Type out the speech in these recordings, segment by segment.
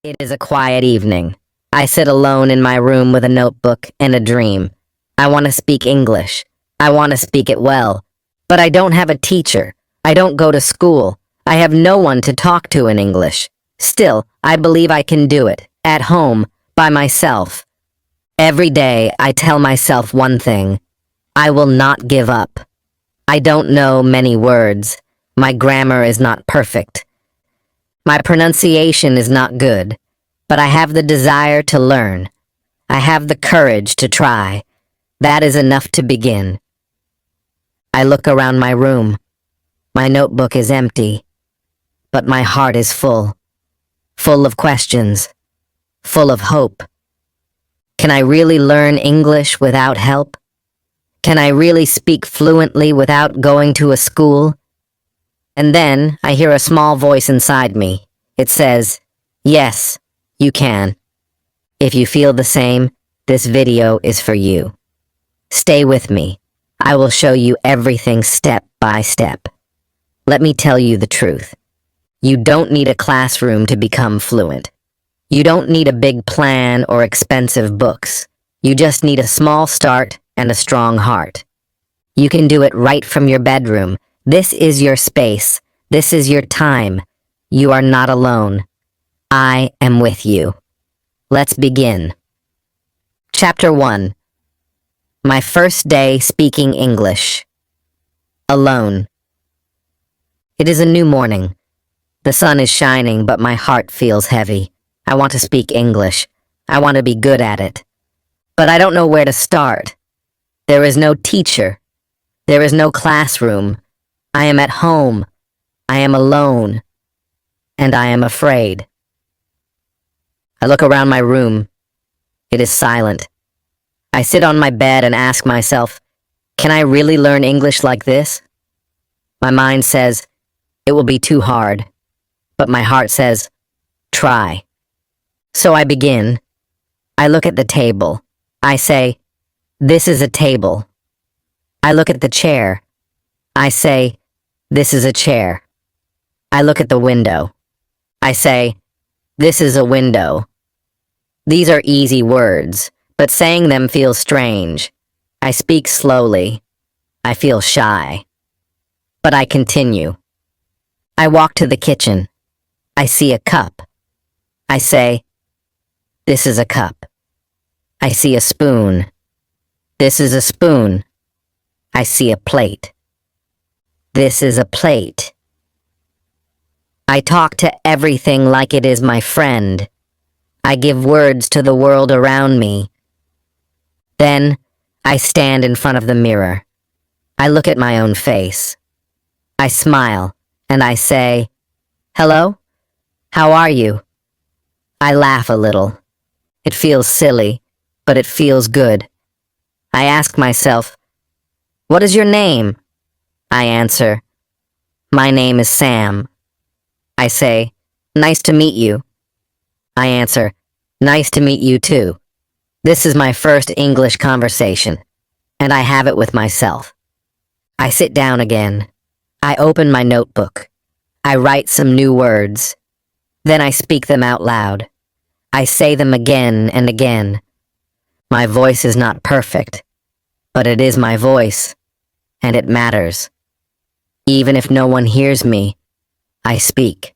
It is a quiet evening. I sit alone in my room with a notebook and a dream. I want to speak English. I want to speak it well. But I don't have a teacher. I don't go to school. I have no one to talk to in English. Still, I believe I can do it, at home, by myself. Every day, I tell myself one thing. I will not give up. I don't know many words. My grammar is not perfect. My pronunciation is not good, but I have the desire to learn. I have the courage to try. That is enough to begin. I look around my room. My notebook is empty, but my heart is full. Full of questions. Full of hope. Can I really learn English without help? Can I really speak fluently without going to a school? And then I hear a small voice inside me. It says, "Yes, you can." If you feel the same, this video is for you. Stay with me. I will show you everything step by step. Let me tell you the truth. You don't need a classroom to become fluent. You don't need a big plan or expensive books. You just need a small start and a strong heart. You can do it right from your bedroom. This is your space. This is your time. You are not alone. I am with you. Let's begin. Chapter 1. My first day speaking English. Alone. It is a new morning. The sun is shining, but my heart feels heavy. I want to speak English. I want to be good at it. But I don't know where to start. There is no teacher. There is no classroom. I am at home. I am alone. And I am afraid. I look around my room. It is silent. I sit on my bed and ask myself, can I really learn English like this? My mind says, it will be too hard. But my heart says, try. So I begin. I look at the table. I say, this is a table. I look at the chair. I say, this is a chair. I look at the window. I say, this is a window. These are easy words, but saying them feels strange. I speak slowly. I feel shy. But I continue. I walk to the kitchen. I see a cup. I say, this is a cup. I see a spoon. This is a spoon. I see a plate. This is a plate. I talk to everything like it is my friend. I give words to the world around me. Then, I stand in front of the mirror. I look at my own face. I smile, and I say, hello? How are you? I laugh a little. It feels silly, but it feels good. I ask myself, what is your name? I answer, my name is Sam. I say, nice to meet you. I answer, nice to meet you too. This is my first English conversation, and I have it with myself. I sit down again. I open my notebook. I write some new words. Then I speak them out loud. I say them again and again. My voice is not perfect, but it is my voice, and it matters. Even if no one hears me, I speak.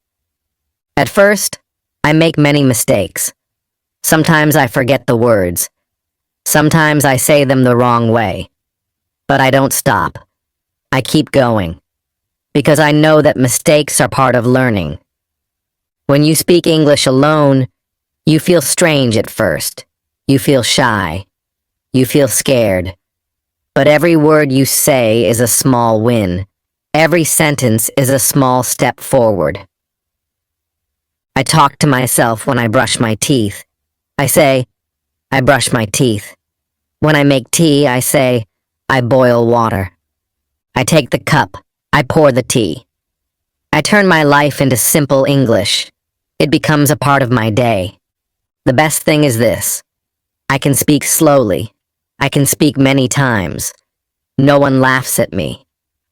At first, I make many mistakes. Sometimes I forget the words. Sometimes I say them the wrong way. But I don't stop. I keep going. Because I know that mistakes are part of learning. When you speak English alone, you feel strange at first. You feel shy. You feel scared. But every word you say is a small win. Every sentence is a small step forward. I talk to myself when I brush my teeth. I say, I brush my teeth. When I make tea, I say, I boil water. I take the cup. I pour the tea. I turn my life into simple English. It becomes a part of my day. The best thing is this. I can speak slowly. I can speak many times. No one laughs at me.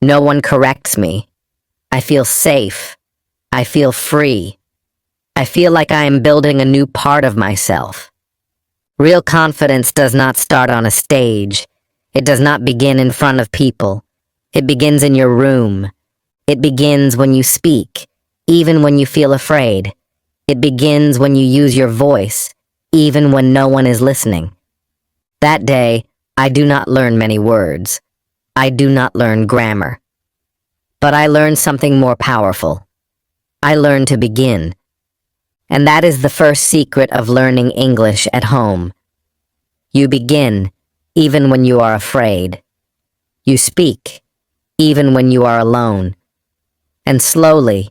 No one corrects me. I feel safe. I feel free. I feel like I am building a new part of myself. Real confidence does not start on a stage. It does not begin in front of people. It begins in your room. It begins when you speak, even when you feel afraid. It begins when you use your voice, even when no one is listening. That day, I do not learn many words. I do not learn grammar. But I learned something more powerful. I learned to begin. And that is the first secret of learning English at home. You begin, even when you are afraid. You speak, even when you are alone. And slowly,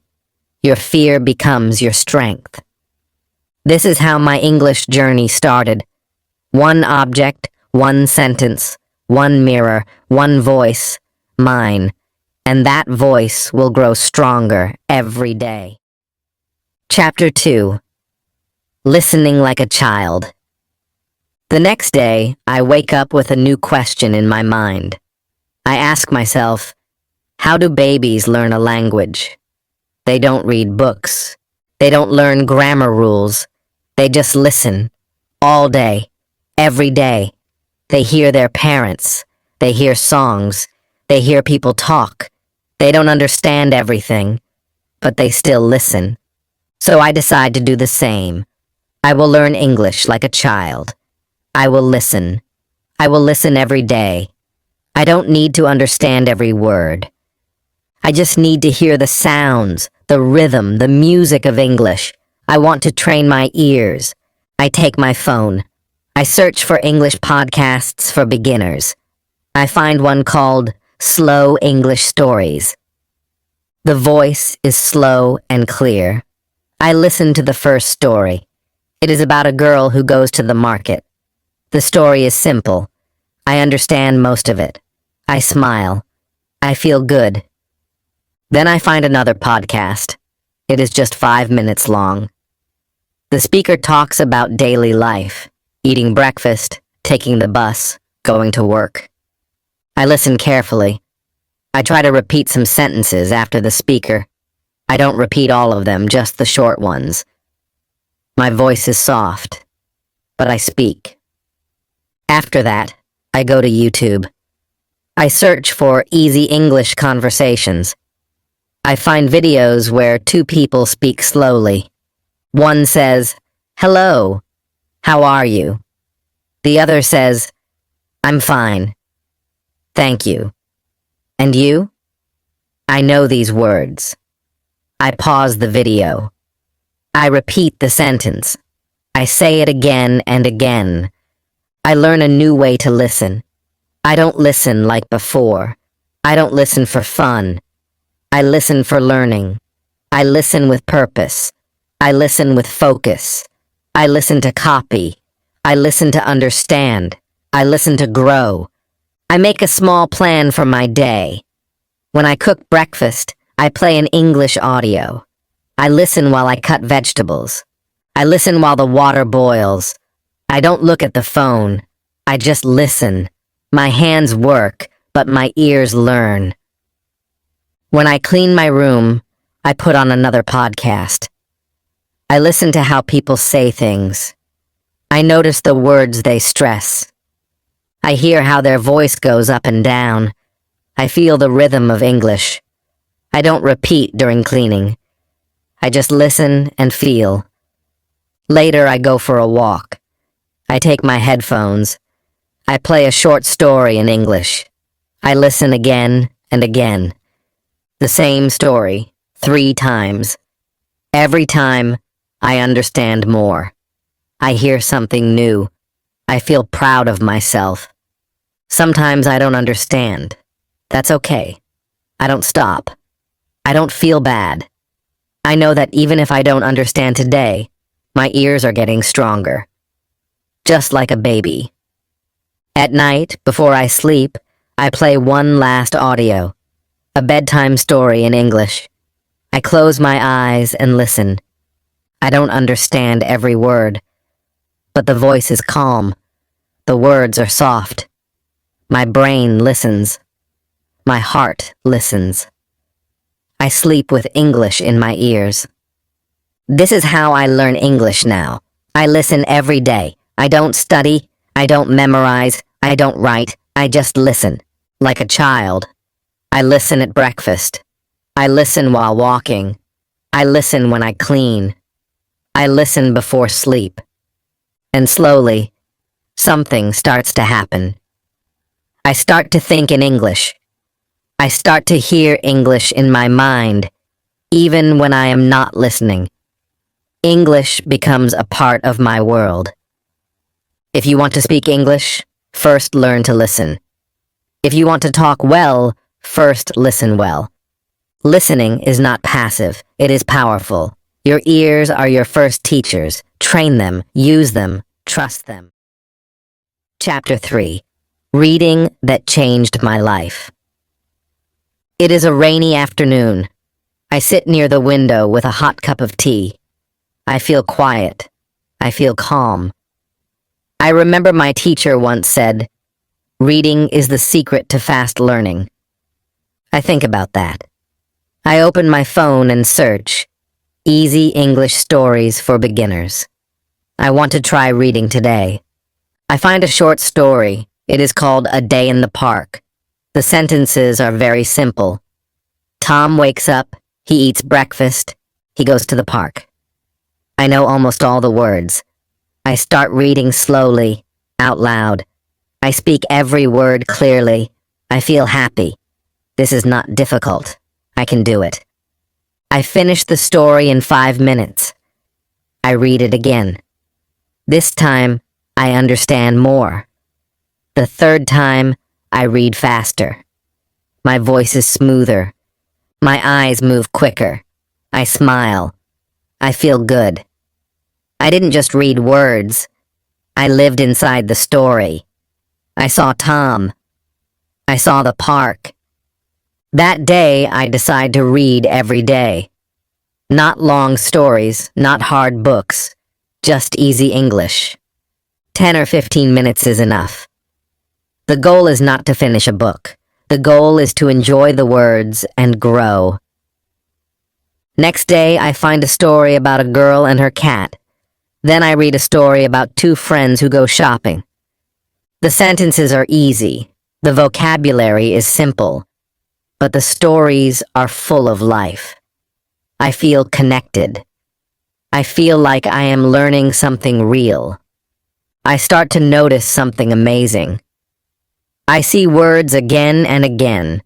your fear becomes your strength. This is how my English journey started. One object, one sentence, one mirror, one voice, mine. And that voice will grow stronger every day. Chapter 2. Listening like a child. The next day, I wake up with a new question in my mind. I ask myself, how do babies learn a language? They don't read books. They don't learn grammar rules. They just listen. All day. Every day. They hear their parents. They hear songs. They hear people talk. They don't understand everything, but they still listen. So I decide to do the same. I will learn English like a child. I will listen. I will listen every day. I don't need to understand every word. I just need to hear the sounds, the rhythm, the music of English. I want to train my ears. I take my phone. I search for English podcasts for beginners. I find one called Slow English Stories. The voice is slow and clear. I listen to the first story. It is about a girl who goes to the market. The story is simple. I understand most of it. I smile. I feel good. Then I find another podcast. It is just 5 minutes long. The speaker talks about daily life, eating breakfast, taking the bus, going to work. I listen carefully. I try to repeat some sentences after the speaker. I don't repeat all of them, just the short ones. My voice is soft, but I speak. After that, I go to YouTube. I search for easy English conversations. I find videos where two people speak slowly. One says, "Hello, how are you?" The other says, "I'm fine. Thank you. And you?" I know these words. I pause the video. I repeat the sentence. I say it again and again. I learn a new way to listen. I don't listen like before. I don't listen for fun. I listen for learning. I listen with purpose. I listen with focus. I listen to copy. I listen to understand. I listen to grow. I make a small plan for my day. When I cook breakfast, I play an English audio. I listen while I cut vegetables. I listen while the water boils. I don't look at the phone. I just listen. My hands work, but my ears learn. When I clean my room, I put on another podcast. I listen to how people say things. I notice the words they stress. I hear how their voice goes up and down. I feel the rhythm of English. I don't repeat during cleaning. I just listen and feel. Later, I go for a walk. I take my headphones. I play a short story in English. I listen again and again. The same story, 3 times. Every time, I understand more. I hear something new. I feel proud of myself. Sometimes I don't understand. That's okay. I don't stop. I don't feel bad. I know that even if I don't understand today, my ears are getting stronger. Just like a baby. At night, before I sleep, I play one last audio. A bedtime story in English. I close my eyes and listen. I don't understand every word, but the voice is calm. The words are soft. My brain listens. My heart listens. I sleep with English in my ears. This is how I learn English now. I listen every day. I don't study. I don't memorize. I don't write. I just listen. Like a child. I listen at breakfast. I listen while walking. I listen when I clean. I listen before sleep. And slowly, something starts to happen. I start to think in English. I start to hear English in my mind, even when I am not listening. English becomes a part of my world. If you want to speak English, first learn to listen. If you want to talk well, first listen well. Listening is not passive, it is powerful. Your ears are your first teachers. Train them, use them, trust them. Chapter 3. Reading that changed my life. It is a rainy afternoon. I sit near the window with a hot cup of tea. I feel quiet. I feel calm. I remember my teacher once said, "Reading is the secret to fast learning." I think about that. I open my phone and search, "Easy English Stories for Beginners." I want to try reading today. I find a short story. It is called A Day in the Park. The sentences are very simple. Tom wakes up, he eats breakfast, he goes to the park. I know almost all the words. I start reading slowly, out loud. I speak every word clearly. I feel happy. This is not difficult. I can do it. I finish the story in 5 minutes. I read it again. This time, I understand more. The third time, I read faster. My voice is smoother. My eyes move quicker. I smile. I feel good. I didn't just read words. I lived inside the story. I saw Tom. I saw the park. That day, I decide to read every day. Not long stories, not hard books, just easy English. 10 or 15 minutes is enough. The goal is not to finish a book. The goal is to enjoy the words and grow. Next day, I find a story about a girl and her cat. Then I read a story about 2 friends who go shopping. The sentences are easy. The vocabulary is simple. But the stories are full of life. I feel connected. I feel like I am learning something real. I start to notice something amazing. I see words again and again.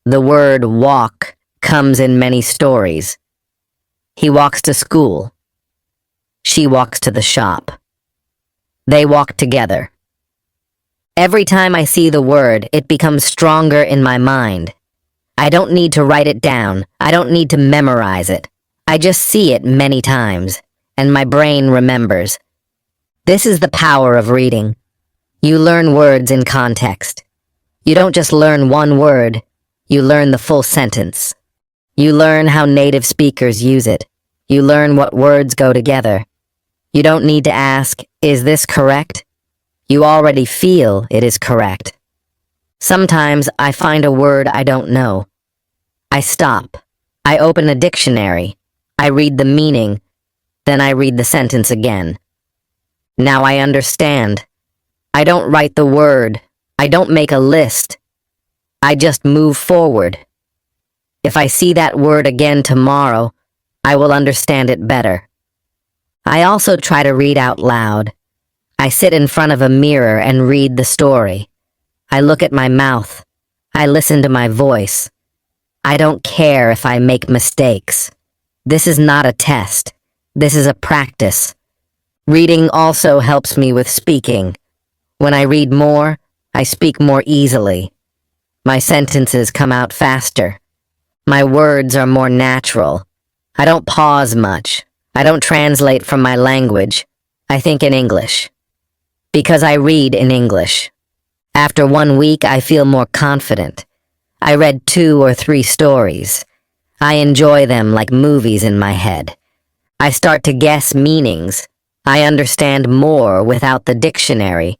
The word walk comes in many stories. He walks to school. She walks to the shop. They walk together. Every time I see the word, it becomes stronger in my mind. I don't need to write it down. I don't need to memorize it. I just see it many times, and my brain remembers. This is the power of reading. You learn words in context. You don't just learn one word, you learn the full sentence. You learn how native speakers use it. You learn what words go together. You don't need to ask, "Is this correct?" You already feel it is correct. Sometimes I find a word I don't know. I stop. I open a dictionary. I read the meaning. Then I read the sentence again. Now I understand. I don't write the word. I don't make a list. I just move forward. If I see that word again tomorrow, I will understand it better. I also try to read out loud. I sit in front of a mirror and read the story. I look at my mouth. I listen to my voice. I don't care if I make mistakes. This is not a test. This is a practice. Reading also helps me with speaking. When I read more, I speak more easily. My sentences come out faster. My words are more natural. I don't pause much. I don't translate from my language. I think in English. Because I read in English. After 1 week, I feel more confident. I read 2 or 3 stories. I enjoy them like movies in my head. I start to guess meanings. I understand more without the dictionary.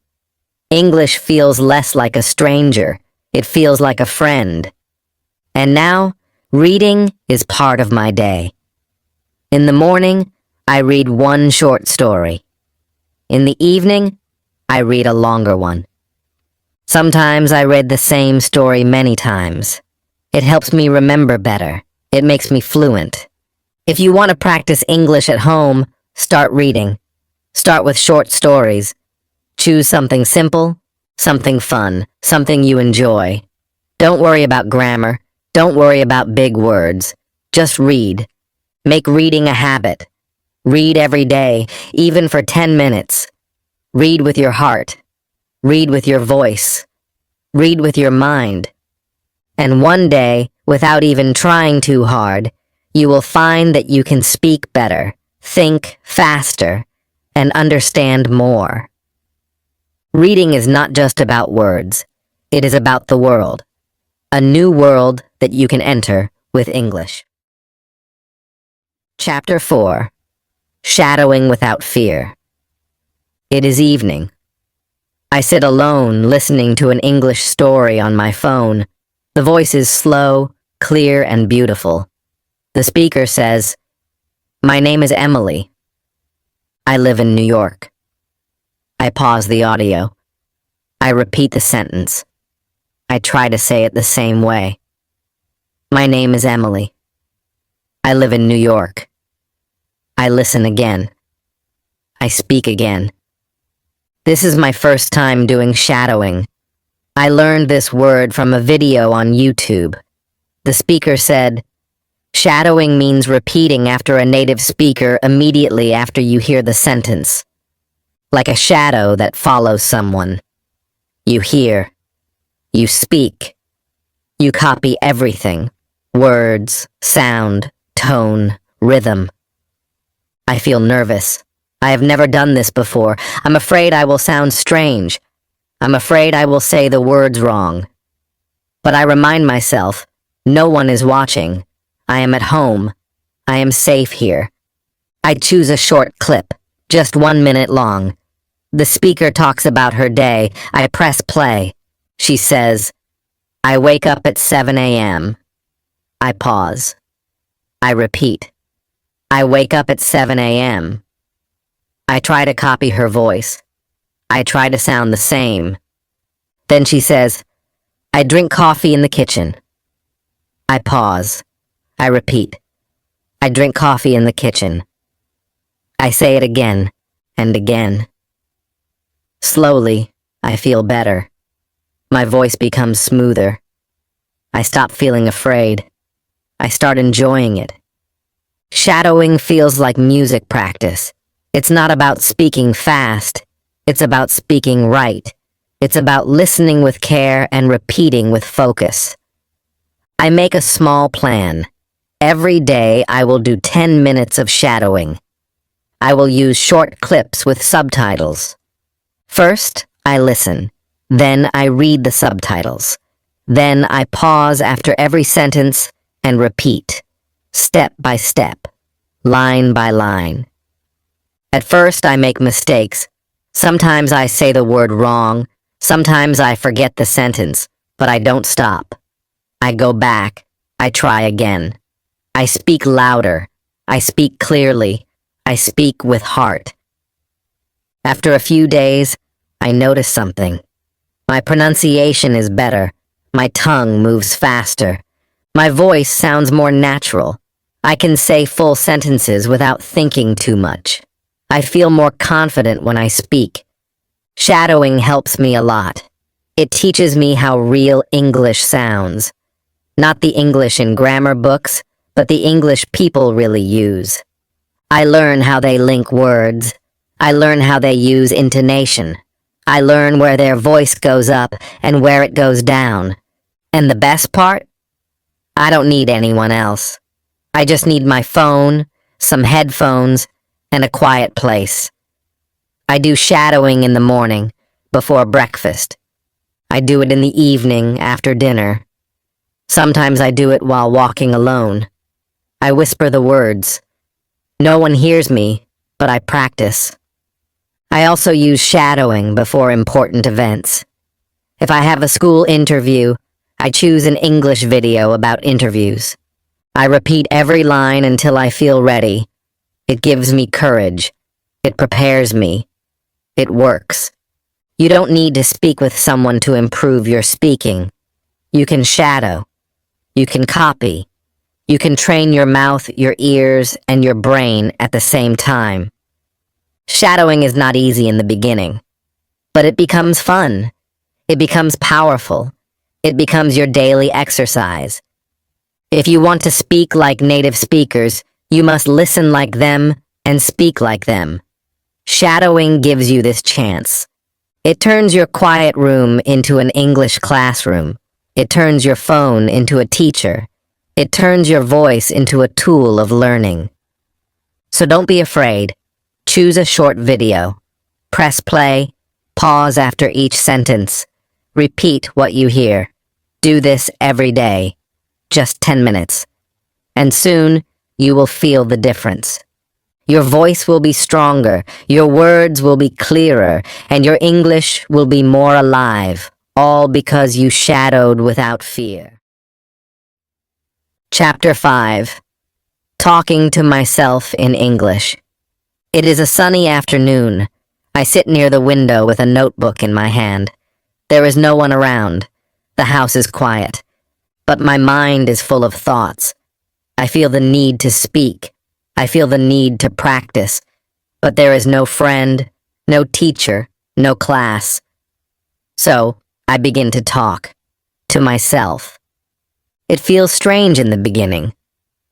English feels less like a stranger. It feels like a friend. And now, reading is part of my day. In the morning, I read one short story. In the evening, I read a longer one. Sometimes I read the same story many times. It helps me remember better. It makes me fluent. If you want to practice English at home, start reading. Start with short stories. Choose something simple, something fun, something you enjoy. Don't worry about grammar. Don't worry about big words. Just read. Make reading a habit. Read every day, even for 10 minutes. Read with your heart. Read with your voice. Read with your mind. And one day, without even trying too hard, you will find that you can speak better, think faster, and understand more. Reading is not just about words. It is about the world. A new world that you can enter with English. Chapter 4. Shadowing Without Fear. It is evening. I sit alone listening to an English story on my phone. The voice is slow, clear, and beautiful. The speaker says, "My name is Emily. I live in New York." I pause the audio. I repeat the sentence. I try to say it the same way. My name is Emily. I live in New York. I listen again. I speak again. This is my first time doing shadowing. I learned this word from a video on YouTube. The speaker said, "Shadowing means repeating after a native speaker immediately after you hear the sentence. Like a shadow that follows someone. You hear. You speak. You copy everything. Words, sound, tone, rhythm." I feel nervous. I have never done this before. I'm afraid I will sound strange. I'm afraid I will say the words wrong. But I remind myself, no one is watching. I am at home. I am safe here. I choose a short clip, just 1 minute long. The speaker talks about her day. I press play. She says, "I wake up at 7 a.m. I pause. I repeat. I wake up at 7 a.m. I try to copy her voice. I try to sound the same. Then she says, "I drink coffee in the kitchen." I pause. I repeat. I drink coffee in the kitchen. I say it again and again. Slowly, I feel better. My voice becomes smoother. I stop feeling afraid. I start enjoying it. Shadowing feels like music practice. It's not about speaking fast. It's about speaking right. It's about listening with care and repeating with focus. I make a small plan. Every day I will do 10 minutes of shadowing. I will use short clips with subtitles. First, I listen. Then I read the subtitles. Then I pause after every sentence and repeat, step by step, line by line. At first, I make mistakes. Sometimes I say the word wrong. Sometimes I forget the sentence, but I don't stop. I go back. I try again. I speak louder. I speak clearly. I speak with heart. After a few days, I notice something. My pronunciation is better. My tongue moves faster. My voice sounds more natural. I can say full sentences without thinking too much. I feel more confident when I speak. Shadowing helps me a lot. It teaches me how real English sounds. Not the English in grammar books, but the English people really use. I learn how they link words. I learn how they use intonation. I learn where their voice goes up and where it goes down. And the best part? I don't need anyone else. I just need my phone, some headphones, and a quiet place. I do shadowing in the morning, before breakfast. I do it in the evening, after dinner. Sometimes I do it while walking alone. I whisper the words. No one hears me, but I practice. I also use shadowing before important events. If I have a school interview, I choose an English video about interviews. I repeat every line until I feel ready. It gives me courage. It prepares me. It works. You don't need to speak with someone to improve your speaking. You can shadow. You can copy. You can train your mouth, your ears, and your brain at the same time. Shadowing is not easy in the beginning, but it becomes fun. It becomes powerful. It becomes your daily exercise. If you want to speak like native speakers, you must listen like them and speak like them. Shadowing gives you this chance. It turns your quiet room into an English classroom. It turns your phone into a teacher. It turns your voice into a tool of learning. So don't be afraid. Choose a short video. Press play. Pause after each sentence. Repeat what you hear. Do this every day. Just 10 minutes. And soon, you will feel the difference. Your voice will be stronger, your words will be clearer, and your English will be more alive, all because you shadowed without fear. Chapter 5. Talking to Myself in English. It is a sunny afternoon. I sit near the window with a notebook in my hand. There is no one around. The house is quiet. But my mind is full of thoughts. I feel the need to speak. I feel the need to practice. But there is no friend, no teacher, no class. So, I begin to talk. To myself. It feels strange in the beginning.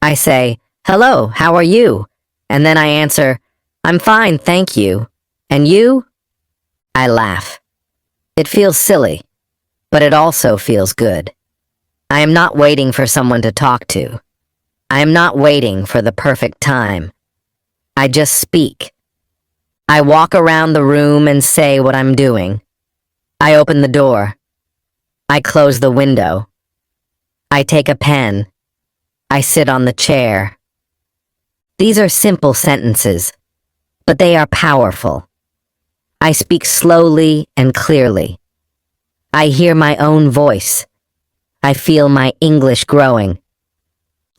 I say, "Hello, how are you?" And then I answer, "I'm fine, thank you. And you?" I laugh. It feels silly, but it also feels good. I am not waiting for someone to talk to. I am not waiting for the perfect time. I just speak. I walk around the room and say what I'm doing. I open the door. I close the window. I take a pen. I sit on the chair. These are simple sentences, but they are powerful. I speak slowly and clearly. I hear my own voice. I feel my English growing.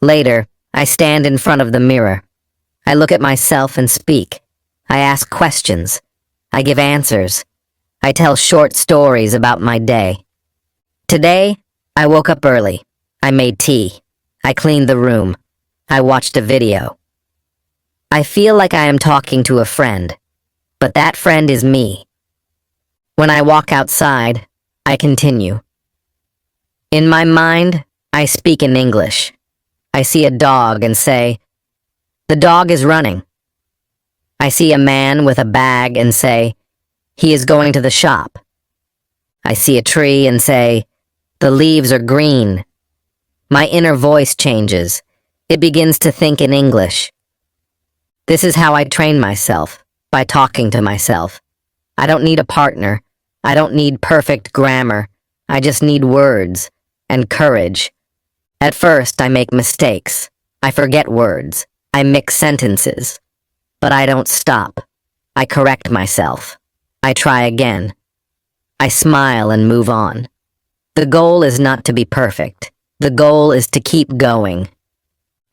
Later, I stand in front of the mirror. I look at myself and speak. I ask questions. I give answers. I tell short stories about my day. Today, I woke up early. I made tea. I cleaned the room. I watched a video. I feel like I am talking to a friend, but that friend is me. When I walk outside, I continue. In my mind, I speak in English. I see a dog and say, "The dog is running." I see a man with a bag and say, "He is going to the shop." I see a tree and say, "The leaves are green." My inner voice changes. It begins to think in English. This is how I train myself, by talking to myself. I don't need a partner. I don't need perfect grammar. I just need words and courage. At first, I make mistakes. I forget words. I mix sentences. But I don't stop. I correct myself. I try again. I smile and move on. The goal is not to be perfect. The goal is to keep going.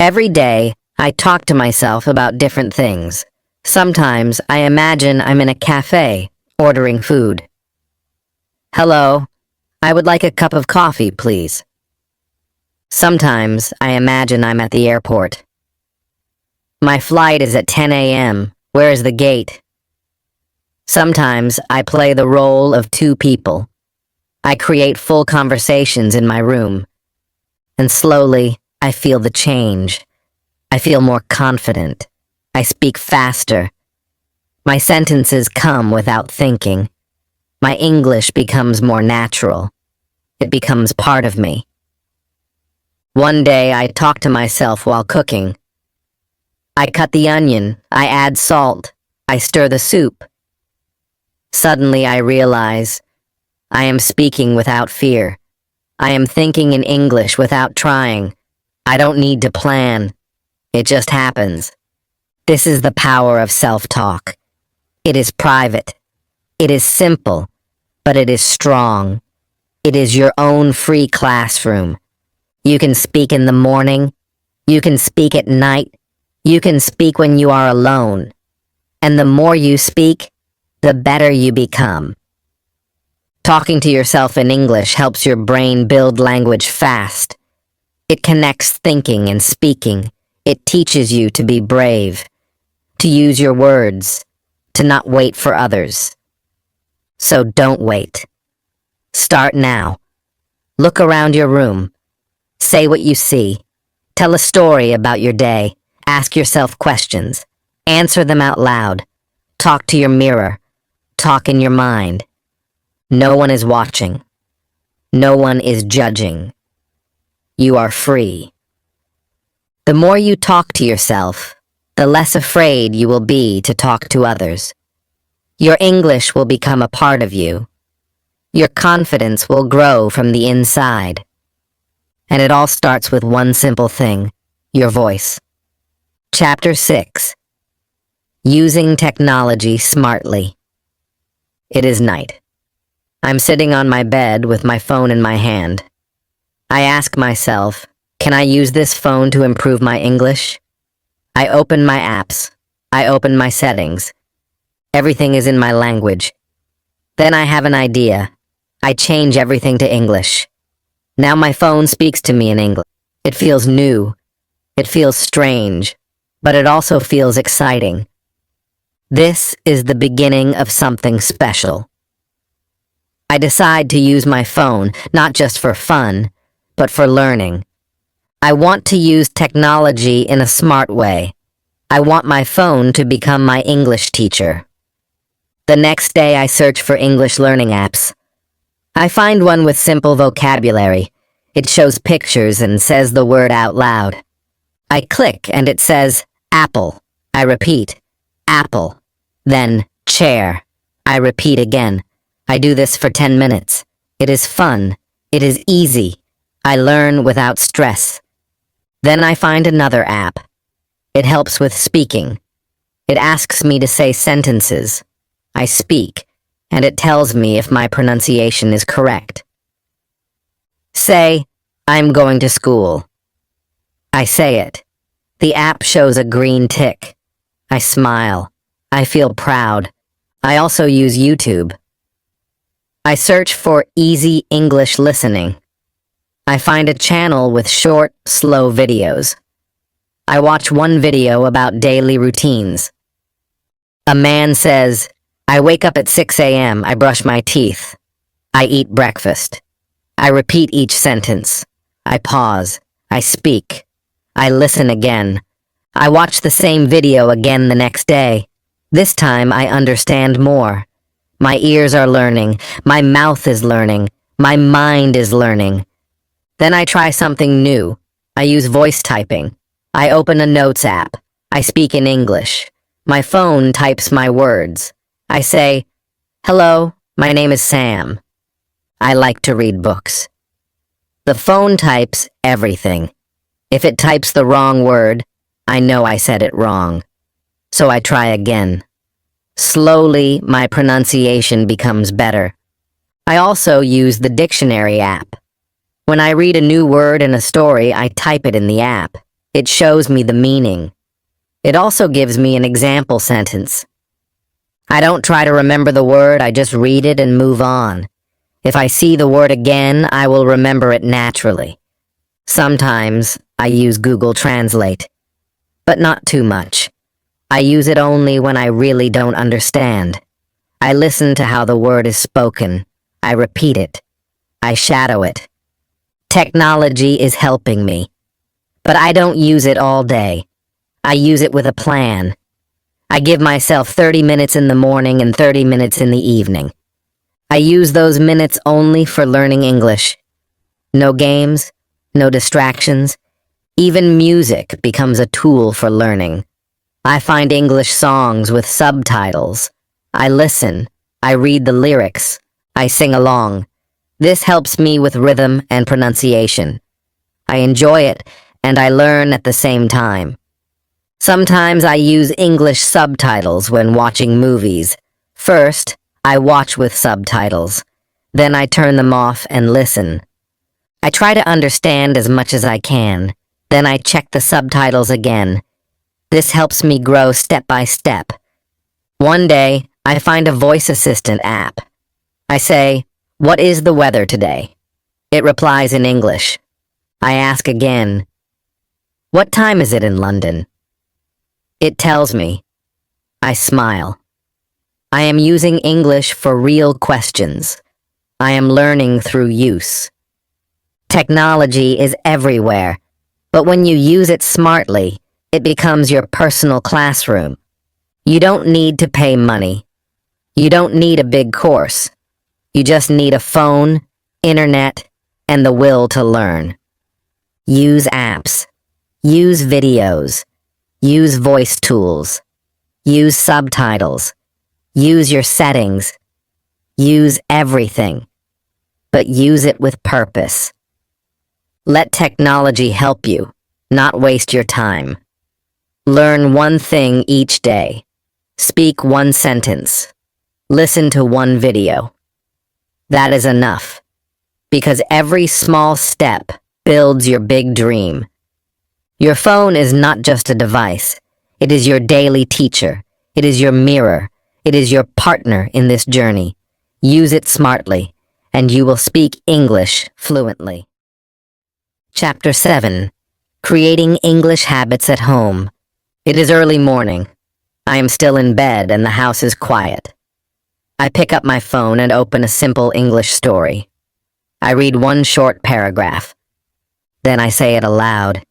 Every day, I talk to myself about different things. Sometimes I imagine I'm in a cafe, ordering food. "Hello, I would like a cup of coffee, please." Sometimes I imagine I'm at the airport. My flight is at 10 a.m. Where is the gate? Sometimes I play the role of two people. I create full conversations in my room. And slowly, I feel the change. I feel more confident. I speak faster. My sentences come without thinking. My English becomes more natural. It becomes part of me. One day, I talk to myself while cooking. I cut the onion, I add salt, I stir the soup. Suddenly, I realize I am speaking without fear. I am thinking in English without trying. I don't need to plan. It just happens. This is the power of self-talk. It is private. It is simple, but it is strong. It is your own free classroom. You can speak in the morning. You can speak at night. You can speak when you are alone, and the more you speak, the better you become. Talking to yourself in English helps your brain build language fast. It connects thinking and speaking. It teaches you to be brave, to use your words, to not wait for others. So don't wait. Start now. Look around your room. Say what you see. Tell a story about your day. Ask yourself questions. Answer them out loud. Talk to your mirror. Talk in your mind. No one is watching. No one is judging. You are free. The more you talk to yourself, the less afraid you will be to talk to others. Your English will become a part of you. Your confidence will grow from the inside. And it all starts with one simple thing, your voice. Chapter 6. Using technology smartly. It is night. I'm sitting on my bed with my phone in my hand. I ask myself, can I use this phone to improve my English? I open my apps. I open my settings. Everything is in my language. Then I have an idea. I change everything to English. Now my phone speaks to me in English. It feels new. It feels strange. But it also feels exciting. This is the beginning of something special. I decide to use my phone, not just for fun, but for learning. I want to use technology in a smart way. I want my phone to become my English teacher. The next day I search for English learning apps. I find one with simple vocabulary. It shows pictures and says the word out loud. I click and it says, apple. I repeat, apple. Then, chair. I repeat again. I do this for 10 minutes. It is fun. It is easy. I learn without stress. Then I find another app. It helps with speaking. It asks me to say sentences. I speak, and it tells me if my pronunciation is correct. Say, I'm going to school. I say it. The app shows a green tick. I smile. I feel proud. I also use YouTube. I search for easy English listening. I find a channel with short, slow videos. I watch one video about daily routines. A man says, I wake up at 6 a.m., I brush my teeth. I eat breakfast. I repeat each sentence. I pause. I speak. I listen again. I watch the same video again the next day. This time I understand more. My ears are learning. My mouth is learning. My mind is learning. Then I try something new. I use voice typing. I open a notes app. I speak in English. My phone types my words. I say, hello, my name is Sam. I like to read books. The phone types everything. If it types the wrong word, I know I said it wrong. So I try again. Slowly, my pronunciation becomes better. I also use the dictionary app. When I read a new word in a story, I type it in the app. It shows me the meaning. It also gives me an example sentence. I don't try to remember the word, I just read it and move on. If I see the word again, I will remember it naturally. Sometimes I use Google Translate, but not too much. I use it only when I really don't understand. I listen to how the word is spoken. I repeat it. I shadow it. Technology is helping me, but I don't use it all day. I use it with a plan. I give myself 30 minutes in the morning and 30 minutes in the evening. I use those minutes only for learning English. No games, no distractions. Even music becomes a tool for learning. I find English songs with subtitles. I listen. I read the lyrics. I sing along. This helps me with rhythm and pronunciation. I enjoy it, and I learn at the same time. Sometimes I use English subtitles when watching movies. First, I watch with subtitles. Then I turn them off and listen. I try to understand as much as I can. Then I check the subtitles again. This helps me grow step by step. One day, I find a voice assistant app. I say, "What is the weather today?" It replies in English. I ask again, "What time is it in London?" It tells me. I smile. I am using English for real questions. I am learning through use. Technology is everywhere, but when you use it smartly, it becomes your personal classroom. You don't need to pay money. You don't need a big course. You just need a phone, internet, and the will to learn. Use apps. Use videos. Use voice tools. Use subtitles. Use your settings. Use everything. But use it with purpose. Let technology help you, not waste your time. Learn one thing each day. Speak one sentence. Listen to one video. That is enough, because every small step builds your big dream. Your phone is not just a device. It is your daily teacher. It is your mirror. It is your partner in this journey. Use it smartly, and you will speak English fluently. Chapter 7. Creating English Habits at Home. It is early morning. I am still in bed and the house is quiet. I pick up my phone and open a simple English story. I read one short paragraph. Then I say it aloud.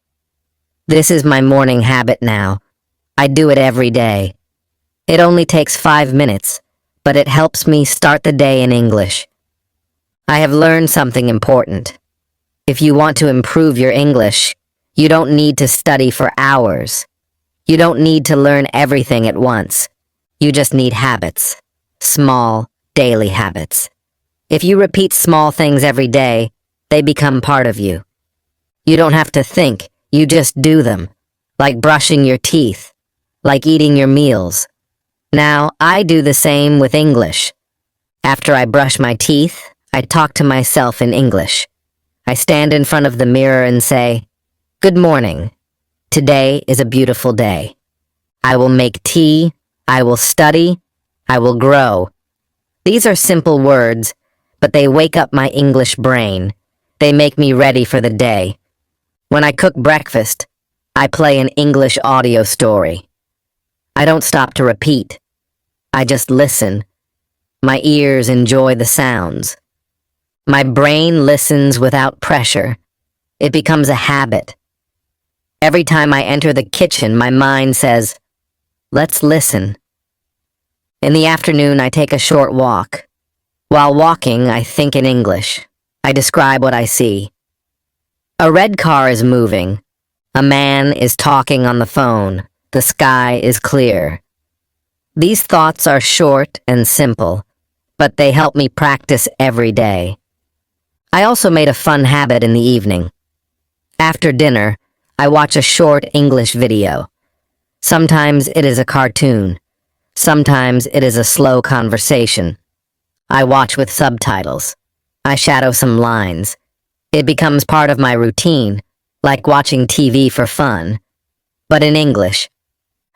This is my morning habit now. I do it every day. It only takes 5 minutes, but it helps me start the day in English. I have learned something important. If you want to improve your English, you don't need to study for hours. You don't need to learn everything at once. You just need habits. Small, daily habits. If you repeat small things every day, they become part of you. You don't have to think, you just do them. Like brushing your teeth. Like eating your meals. Now, I do the same with English. After I brush my teeth, I talk to myself in English. I stand in front of the mirror and say, "Good morning. Today is a beautiful day. I will make tea. I will study. I will grow." These are simple words, but they wake up my English brain. They make me ready for the day. When I cook breakfast, I play an English audio story. I don't stop to repeat. I just listen. My ears enjoy the sounds. My brain listens without pressure. It becomes a habit. Every time I enter the kitchen, my mind says, "Let's listen." In the afternoon, I take a short walk. While walking, I think in English. I describe what I see. A red car is moving. A man is talking on the phone. The sky is clear. These thoughts are short and simple, but they help me practice every day. I also made a fun habit in the evening. After dinner, I watch a short English video. Sometimes it is a cartoon. Sometimes it is a slow conversation. I watch with subtitles. I shadow some lines. It becomes part of my routine, like watching TV for fun. But in English,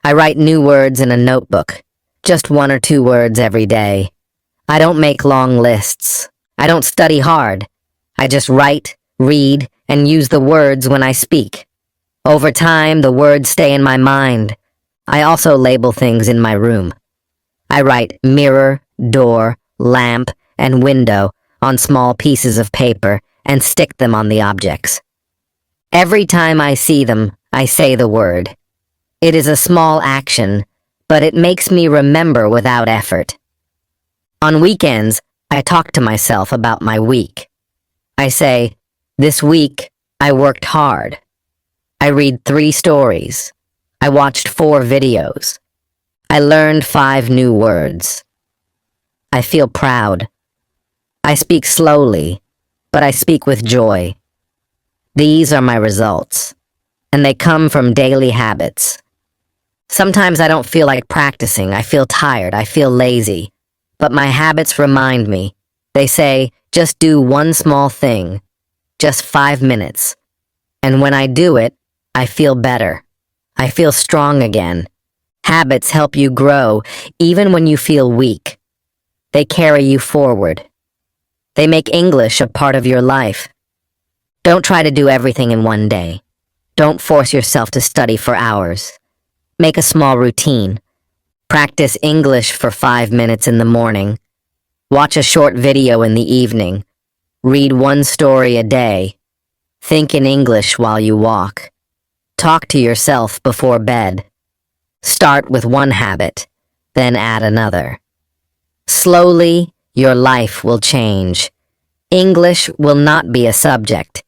I write new words in a notebook, just 1 or 2 words every day. I don't make long lists. I don't study hard. I just write, read, and use the words when I speak. Over time, the words stay in my mind. I also label things in my room. I write mirror, door, lamp, and window on small pieces of paper and stick them on the objects. Every time I see them, I say the word. It is a small action, but it makes me remember without effort. On weekends, I talk to myself about my week. I say, "This week, I worked hard. I read 3 stories. I watched 4 videos. I learned 5 new words. I feel proud. I speak slowly, but I speak with joy. These are my results, and they come from daily habits. Sometimes I don't feel like practicing. I feel tired. I feel lazy. But my habits remind me. They say, just do one small thing, just 5 minutes. And when I do it, I feel better. I feel strong again. Habits help you grow even when you feel weak. They carry you forward. They make English a part of your life. Don't try to do everything in one day. Don't force yourself to study for hours. Make a small routine. Practice English for 5 minutes in the morning. Watch a short video in the evening. Read one story a day. Think in English while you walk. Talk to yourself before bed. Start with one habit, then add another. Slowly, your life will change. English will not be a subject.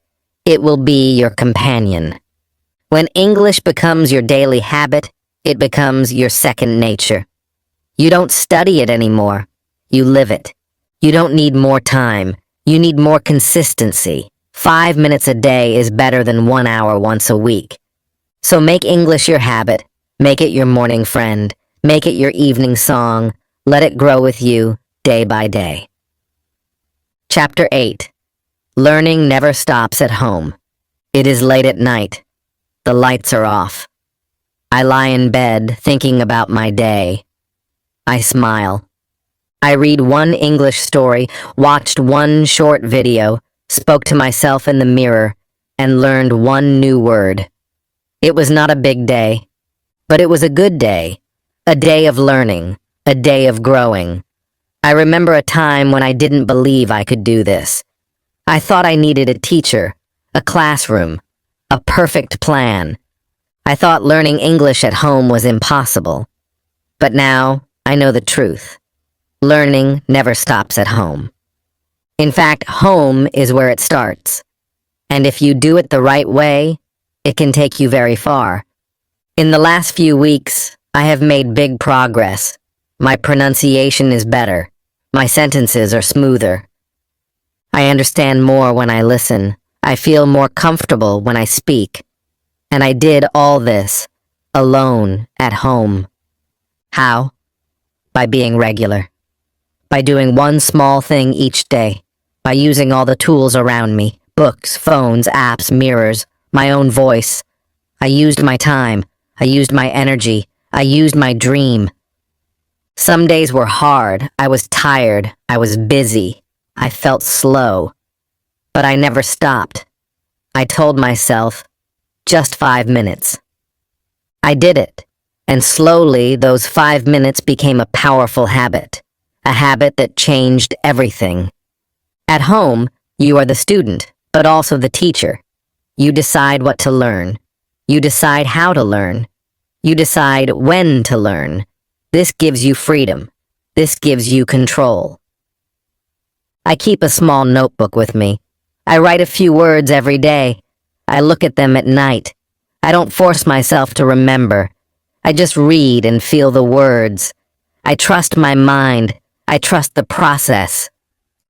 It will be your companion. When English becomes your daily habit, it becomes your second nature. You don't study it anymore. You live it. You don't need more time. You need more consistency. 5 minutes a day is better than 1 hour once a week. So make English your habit. Make it your morning friend. Make it your evening song. Let it grow with you day by day. Chapter 8. Learning never stops at home. It is late at night. The lights are off. I lie in bed thinking about my day. I smile. I read one English story, watched one short video, spoke to myself in the mirror, and learned one new word. It was not a big day, but it was a good day. A day of learning, a day of growing. I remember a time when I didn't believe I could do this. I thought I needed a teacher, a classroom, a perfect plan. I thought learning English at home was impossible. But now, I know the truth. Learning never stops at home. In fact, home is where it starts. And if you do it the right way, it can take you very far. In the last few weeks, I have made big progress. My pronunciation is better. My sentences are smoother. I understand more when I listen. I feel more comfortable when I speak. And I did all this alone at home. How? By being regular. By doing one small thing each day. By using all the tools around me. Books, phones, apps, mirrors, my own voice. I used my time. I used my energy. I used my dream. Some days were hard. I was tired. I was busy. I felt slow. But I never stopped. I told myself, just 5 minutes. I did it, and slowly those 5 minutes became a powerful habit, a habit that changed everything. At home, you are the student, but also the teacher. You decide what to learn. You decide how to learn. You decide when to learn. This gives you freedom. This gives you control. I keep a small notebook with me. I write a few words every day. I look at them at night. I don't force myself to remember. I just read and feel the words. I trust my mind. I trust the process.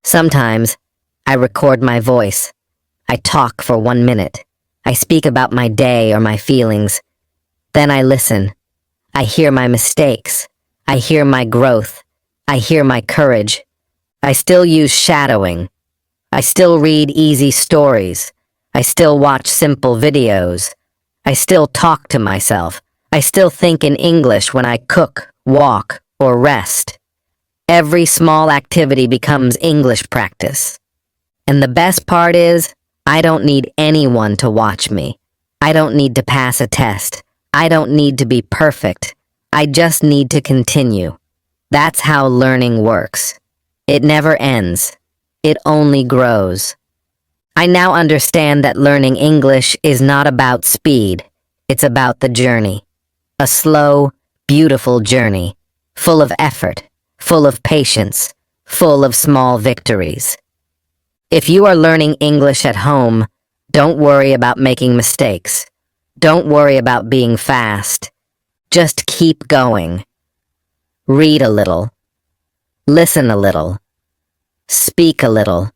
Sometimes, I record my voice. I talk for 1 minute. I speak about my day or my feelings. Then I listen. I hear my mistakes. I hear my growth. I hear my courage. I still use shadowing. I still read easy stories. I still watch simple videos. I still talk to myself. I still think in English when I cook, walk, or rest. Every small activity becomes English practice. And the best part is, I don't need anyone to watch me. I don't need to pass a test. I don't need to be perfect. I just need to continue. That's how learning works. It never ends. It only grows. I now understand that learning English is not about speed. It's about the journey. A slow, beautiful journey, full of effort, full of patience, full of small victories. If you are learning English at home, don't worry about making mistakes. Don't worry about being fast. Just keep going. Read a little. Listen a little. Speak a little.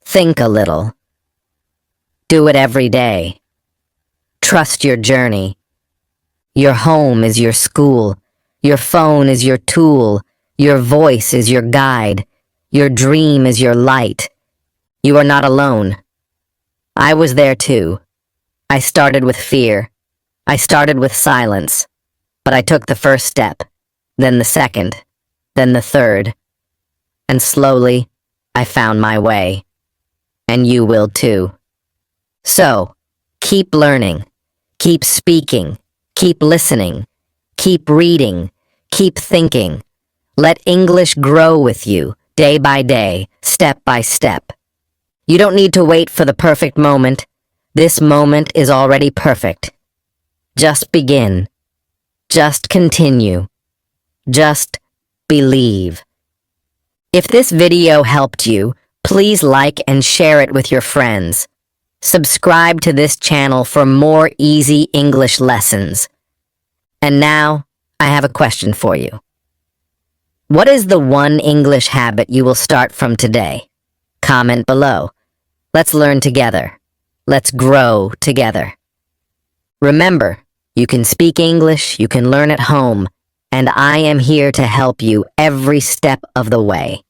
Think a little. Do it every day. Trust your journey. Your home is your school. Your phone is your tool. Your voice is your guide. Your dream is your light. You are not alone. I was there too. I started with fear. I started with silence, but I took the first step, then the second, then the third, and slowly I found my way. And you will too. So, keep learning, keep speaking, keep listening, keep reading, keep thinking. Let English grow with you, day by day, step by step. You don't need to wait for the perfect moment. This moment is already perfect. Just begin. Just continue. Just believe. If this video helped you, please like and share it with your friends. Subscribe to this channel for more easy English lessons. And now, I have a question for you. What is the one English habit you will start from today? Comment below. Let's learn together. Let's grow together. Remember, you can speak English, you can learn at home, and I am here to help you every step of the way.